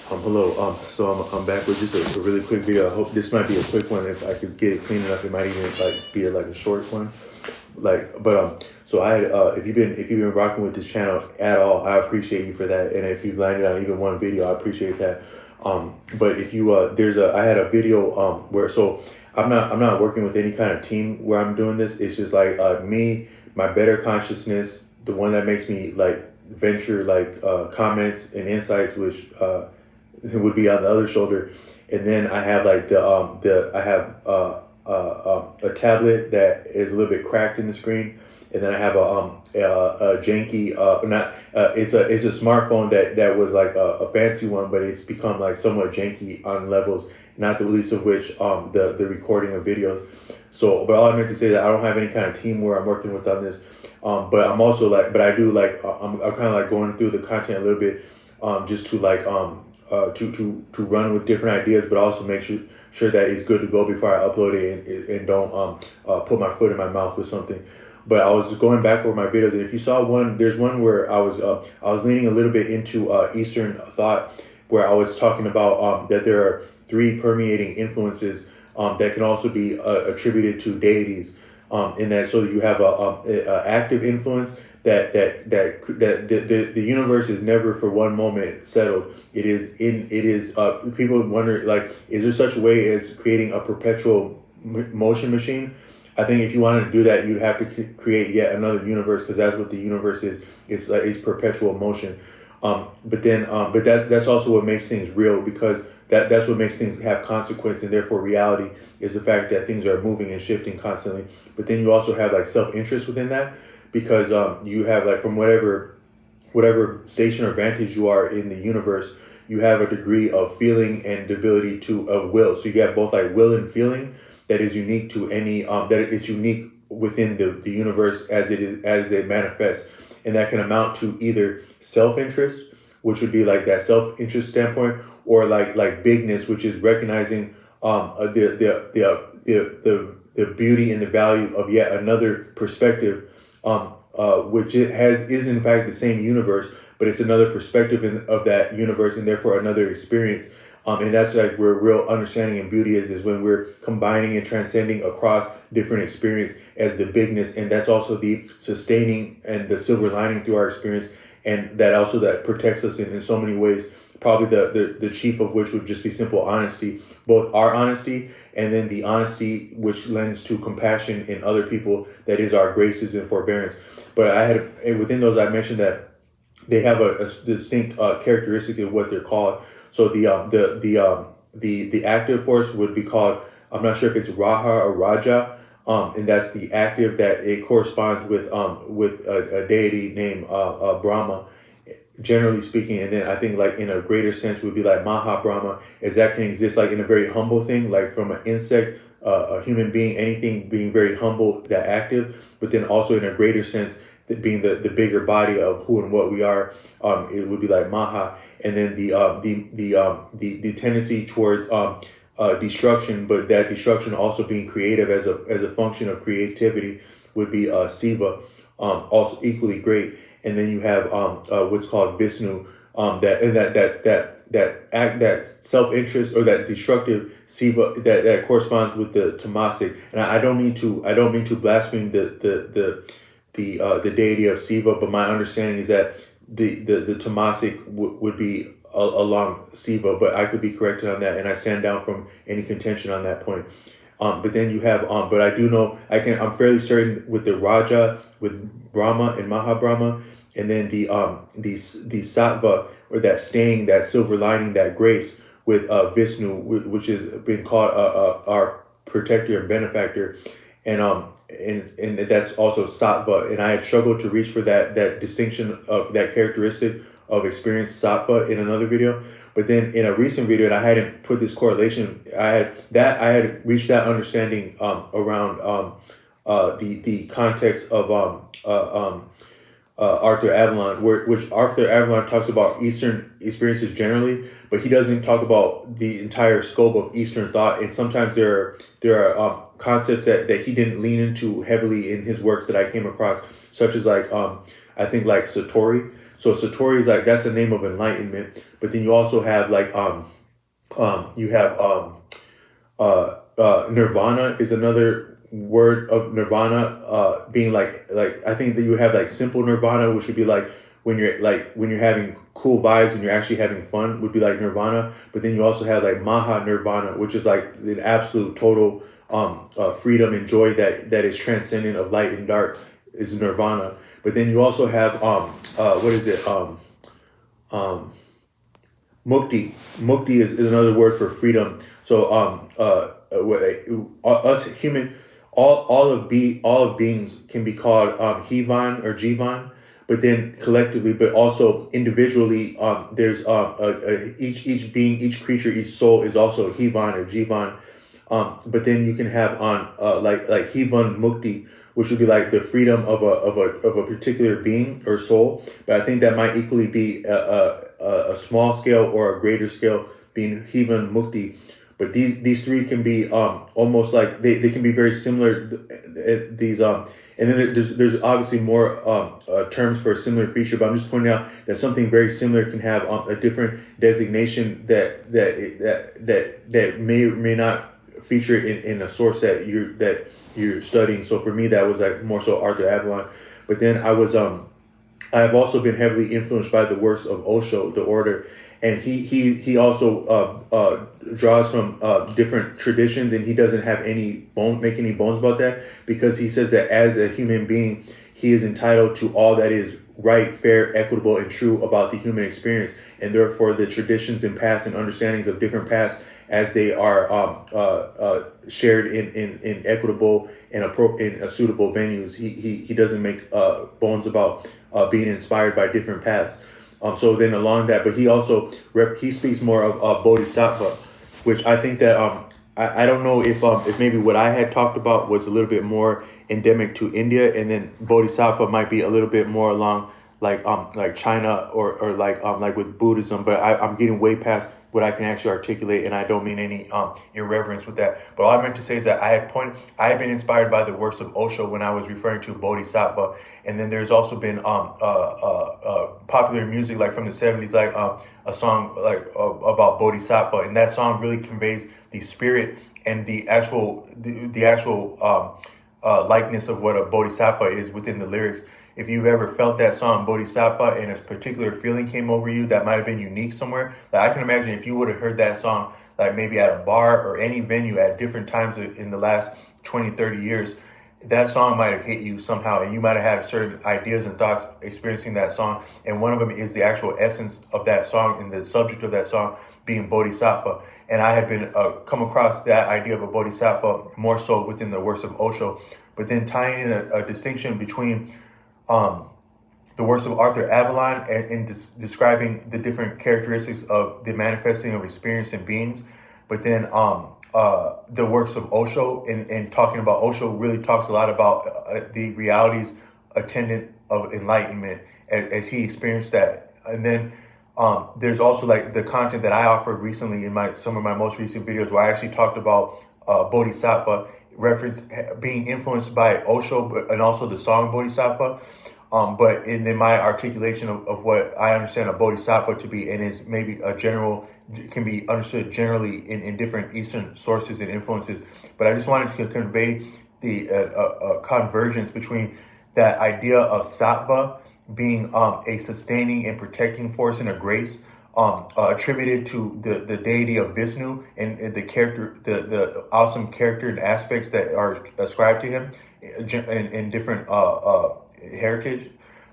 Hello. So I'm back with just a really quick video. I hope this might be a quick one. If I could get it clean enough, it might even like be like a short one. So I had if you've been rocking with this channel at all, I appreciate you for that. And if you've landed on even one video, I appreciate that. But if you I had a video where so I'm not working with any kind of team where I'm doing this. It's just like me, my better consciousness, the one that makes me like venture like comments and insights, which would be on the other shoulder, and then I have like the I have a tablet that is a little bit cracked in the screen, and then I have a janky not it's a smartphone that was like a fancy one, but it's become like somewhat janky on levels, not the least of which the recording of videos. So, but all I meant to say that I don't have any kind of team where I'm working with on this, but I'm also like, but I do like I'm kind of like going through the content a little bit, just to like to run with different ideas, but also make sure that it's good to go before I upload it, and don't put my foot in my mouth with something. But I was going back over my videos, and if you saw one, there's one where I was leaning a little bit into Eastern thought, where I was talking about that there are three permeating influences that can also be attributed to deities. In that, so you have a active influence that the universe is never for one moment settled. People wonder, like, is there such a way as creating a perpetual motion machine? I think if you wanted to do that, you'd have to create yet another universe, because that's what the universe is. It's perpetual motion. But that's also what makes things real, because that's what makes things have consequence, and therefore reality is the fact that things are moving and shifting constantly. But then you also have like self-interest within that, because you have like from whatever station or vantage you are in the universe, you have a degree of feeling and the ability to of will. So you have both like will and feeling that is unique to any that is unique within the universe as it manifests, and that can amount to either self-interest, which would be like that self-interest standpoint, or like bigness, which is recognizing the beauty and the value of yet another perspective, which is in fact the same universe, but it's another perspective of that universe, and therefore another experience. And that's like where real understanding and beauty is when we're combining and transcending across different experience as the bigness, and that's also the sustaining and the silver lining through our experience, and that also that protects us in so many ways. Probably the chief of which would just be simple honesty, both our honesty and then the honesty which lends to compassion in other people, that is our graces and forbearance. But within those, I mentioned that they have a distinct characteristic of what they're called. So the active force would be called, I'm not sure if it's Raha or Raja, and that's the active, that it corresponds with a deity named Brahma, generally speaking. And then I think like in a greater sense would be like Maha Brahma, as that can exist like in a very humble thing, like from an insect, a human being, anything being very humble, that active. But then also in a greater sense, that being the bigger body of who and what we are, it would be like Maha. And then the tendency towards destruction, but that destruction also being creative as a function of creativity, would be Siva, also equally great. And then you have what's called Vishnu, that and that act, that self-interest, or that destructive Siva, that corresponds with the Tamasic. And I don't mean to blaspheme the deity of Siva, but my understanding is that the Tamasic would be along Siva, but I could be corrected on that, and I stand down from any contention on that point. But then you have, but I do know, I'm fairly certain with the Raja, with Brahma and Mahabrahma, and then the Satva, or that staying, that silver lining, that grace with Vishnu, which has been called our protector and benefactor, and that's also Satva. And I had struggled to reach for that distinction of that characteristic of experience Sattva in another video. But then in a recent video, and I hadn't put this correlation, I had reached that understanding around the context of Arthur Avalon, which Arthur Avalon talks about Eastern experiences generally, but he doesn't talk about the entire scope of Eastern thought. And sometimes there are concepts that he didn't lean into heavily in his works that I came across, such as like I think like Satori. So Satori is like, that's the name of enlightenment. But then you also have like you have nirvana is another word of nirvana, being like I think that you have like simple nirvana, which would be like when you're having cool vibes and you're actually having fun, would be like nirvana. But then you also have like maha nirvana, which is like an absolute total freedom and joy that is transcendent of light and dark, is nirvana. But then you also have what is it um mukti. Mukti is another word for freedom. So us human, all of beings can be called Hivan or Jivan, but then collectively, but also individually, there's each being, each creature, each soul is also Hivan or Jivan. But then you can have on like Hivan Mukti, which would be like the freedom of a particular being or soul. But I think that might equally be a small scale or a greater scale, being Hivan Mukti. But these three can be almost like they can be very similar. These and then there's obviously more terms for a similar feature. But I'm just pointing out that something very similar can have a different designation that may or may not feature in a source that you're studying. So for me, that was like more so Arthur Avalon. But then I have also been heavily influenced by the works of Osho, the order, and he also draws from different traditions, and he doesn't have make any bones about that, because he says that as a human being, he is entitled to all that is right, fair, equitable, and true about the human experience, and therefore the traditions and paths and understandings of different paths, as they are shared in equitable and in suitable venues. He doesn't make bones about being inspired by different paths. So then along that, but he also he speaks more of bodhisattva, which I think that I don't know if maybe what I had talked about was a little bit more endemic to India, and then bodhisattva might be a little bit more along like China or like with Buddhism. But I'm getting way past what I can actually articulate, and I don't mean any irreverence with that. But all I meant to say is that I had been inspired by the works of Osho when I was referring to bodhisattva, and then there's also been popular music like from the '70s, like a song like about bodhisattva, and that song really conveys the spirit and the actual likeness of what a bodhisattva is within the lyrics. If you've ever felt that song Bodhisattva and a particular feeling came over you that might have been unique somewhere, like I can imagine if you would have heard that song like maybe at a bar or any venue at different times in the last 20, 30 years, that song might have hit you somehow, and you might have had certain ideas and thoughts experiencing that song. And one of them is the actual essence of that song and the subject of that song being bodhisattva. And I had been come across that idea of a bodhisattva more so within the works of Osho, but then tying in a distinction between the works of Arthur Avalon and describing the different characteristics of the manifesting of experience in beings. But then the works of Osho and talking about Osho really talks a lot about the realities attendant of enlightenment as he experienced that. And then there's also like the content that I offered recently in some of my most recent videos, where I actually talked about bodhisattva, reference being influenced by Osho, and also the song Bodhisattva. But in my articulation of what I understand a bodhisattva to be, and is maybe can be understood generally in different Eastern sources and influences. But I just wanted to convey the convergence between that idea of Satva being a sustaining and protecting force and a grace, attributed to the deity of Vishnu, and the character, the awesome character and aspects that are ascribed to him in different heritage.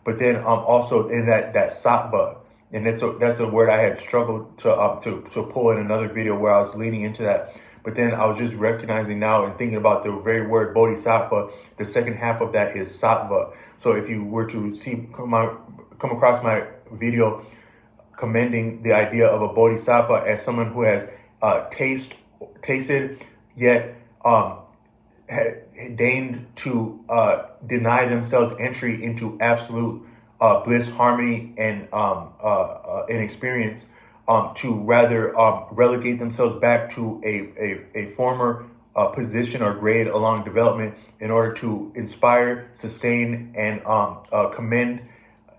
But then also in that Sattva, and that's a word I had struggled to pull in another video where I was leaning into that. But then I was just recognizing now and thinking about the very word bodhisattva. The second half of that is sattva. So if you were to come across my video commending the idea of a bodhisattva as someone who has tasted yet deigned to deny themselves entry into absolute bliss, harmony, and experience, to rather relegate themselves back to a former position or grade along development in order to inspire, sustain, and commend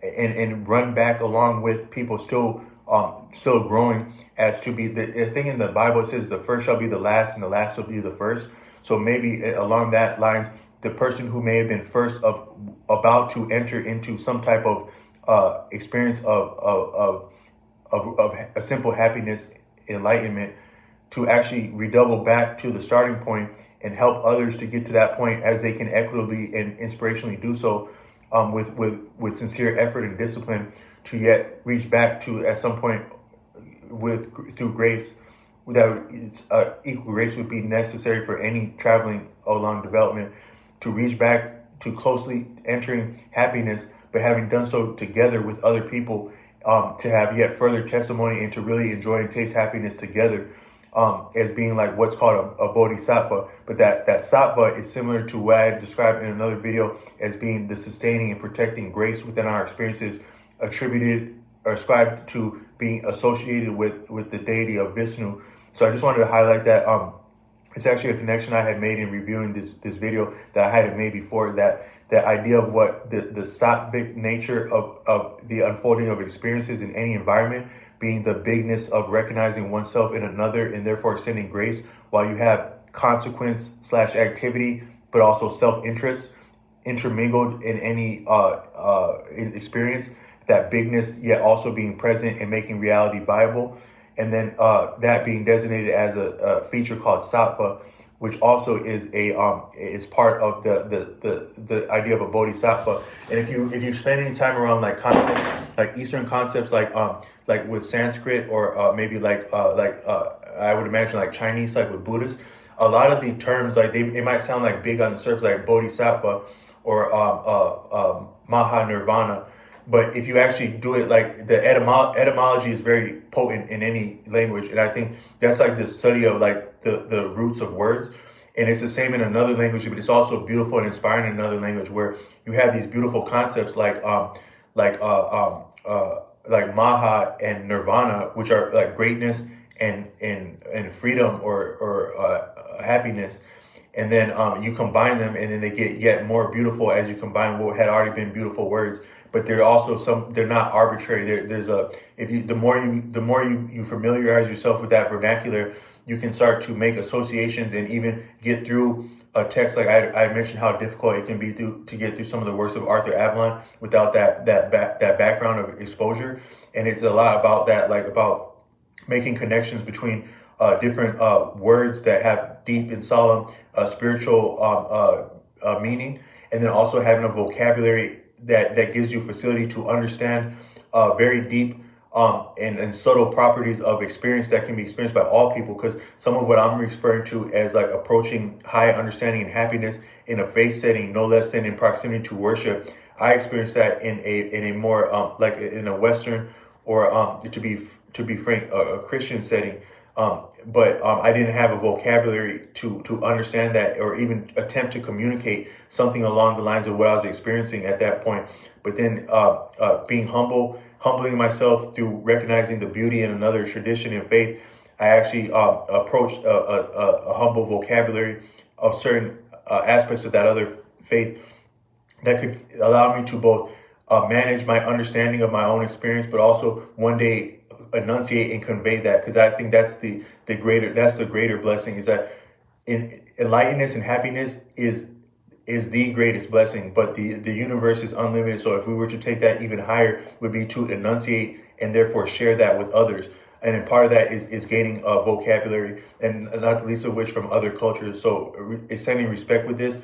and run back along with people still growing, as to be the thing in the Bible. It says the first shall be the last and the last shall be the first. So maybe along that lines, the person who may have been first of about to enter into some type of experience of a simple happiness, enlightenment, to actually redouble back to the starting point and help others to get to that point as they can equitably and inspirationally do so, with sincere effort and discipline, to yet reach back to at some point with through grace, that equal grace would be necessary for any traveling along development, to reach back to closely entering happiness, but having done so together with other people, to have yet further testimony and to really enjoy and taste happiness together, as being like what's called a bodhisattva. But that sattva is similar to what I had described in another video as being the sustaining and protecting grace within our experiences, attributed or ascribed to being associated with the deity of Vishnu. So I just wanted to highlight that. It's actually a connection I had made in reviewing this video that I hadn't made before, that idea of what the sattvic nature of the unfolding of experiences in any environment, being the bigness of recognizing oneself in another and therefore extending grace, while you have consequence / activity, but also self-interest intermingled in any experience, that bigness yet also being present and making reality viable. And then that being designated as a feature called Satva, which also is is part of the idea of a bodhisattva. And if you spend any time around like concepts, like Eastern concepts, like with Sanskrit, or maybe I would imagine like Chinese, like with Buddhists, a lot of the terms, like it might sound like big on the surface, like bodhisattva or maha nirvana. But if you actually do it, like the etymology is very potent in any language. And I think that's like the study of like the roots of words. And it's the same in another language, but it's also beautiful and inspiring in another language, where you have these beautiful concepts like maha and nirvana, which are like greatness and freedom or happiness. And then you combine them, and then they get yet more beautiful as you combine what had already been beautiful words. But they're also they're not arbitrary. There's the more you familiarize yourself with that vernacular, you can start to make associations and even get through a text. Like I mentioned how difficult it can be to get through some of the works of Arthur Avalon without that background of exposure. And it's a lot about that, like about making connections between different words that have deep and solemn spiritual meaning, and then also having a vocabulary that gives you facility to understand very deep and subtle properties of experience that can be experienced by all people. Because some of what I'm referring to as like approaching high understanding and happiness in a faith setting, no less than in proximity to worship, I experienced that in a more like in a Western or to be frank, a Christian setting. But I didn't have a vocabulary to understand that, or even attempt to communicate something along the lines of what I was experiencing at that point. But then being humbling myself through recognizing the beauty in another tradition and faith, I actually approached a humble vocabulary of certain aspects of that other faith that could allow me to both manage my understanding of my own experience, but also one day enunciate and convey that. Because I think that's the greater blessing, is that enlightenment and happiness is the greatest blessing, but the universe is unlimited. So if we were to take that even higher, would be to enunciate and therefore share that with others. And then part of that is gaining a vocabulary, and not the least of which from other cultures. So extending respect with this,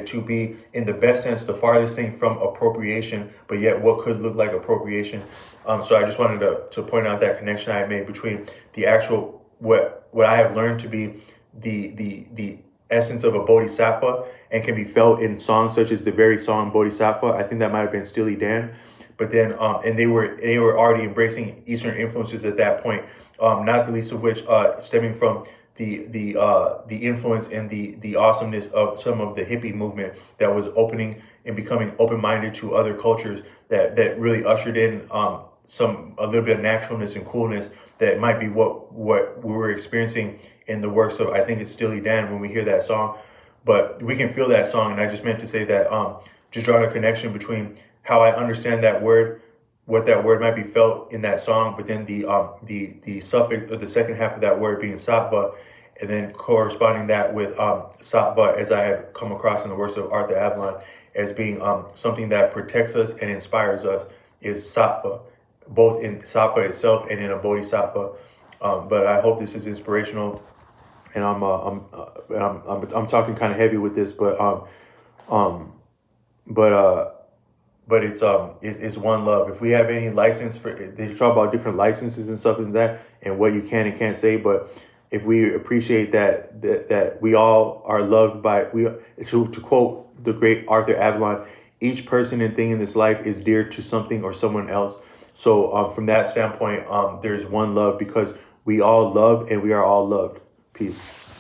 to be in the best sense the farthest thing from appropriation, but yet what could look like appropriation. So I just wanted to point out that connection I made between the actual what I have learned to be the essence of a bodhisattva, and can be felt in songs such as the very song Bodhisattva. I think that might have been Steely Dan. But then, and they were already embracing Eastern influences at that point, not the least of which stemming from the influence and the awesomeness of some of the hippie movement that was opening and becoming open-minded to other cultures, that really ushered in a little bit of naturalness and coolness that might be what we were experiencing in the works of, I think it's Steely Dan, when we hear that song. But we can feel that song, and I just meant to say that just drawing a connection between how I understand that word what that word might be felt in that song, but then the suffix or the second half of that word being sattva, and then corresponding that with sattva, as I have come across in the works of Arthur Avalon, as being something that protects us and inspires us, is sattva, both in sattva itself and in a bodhisattva. But I hope this is inspirational, and I'm talking kind of heavy with this, um, but it's one love. If we have any license for, they talk about different licenses and stuff like that, and what you can and can't say, but if we appreciate that we all are loved by, we, to quote the great Arthur Avalon, each person and thing in this life is dear to something or someone else. So from that standpoint, there's one love because we all love and we are all loved. Peace.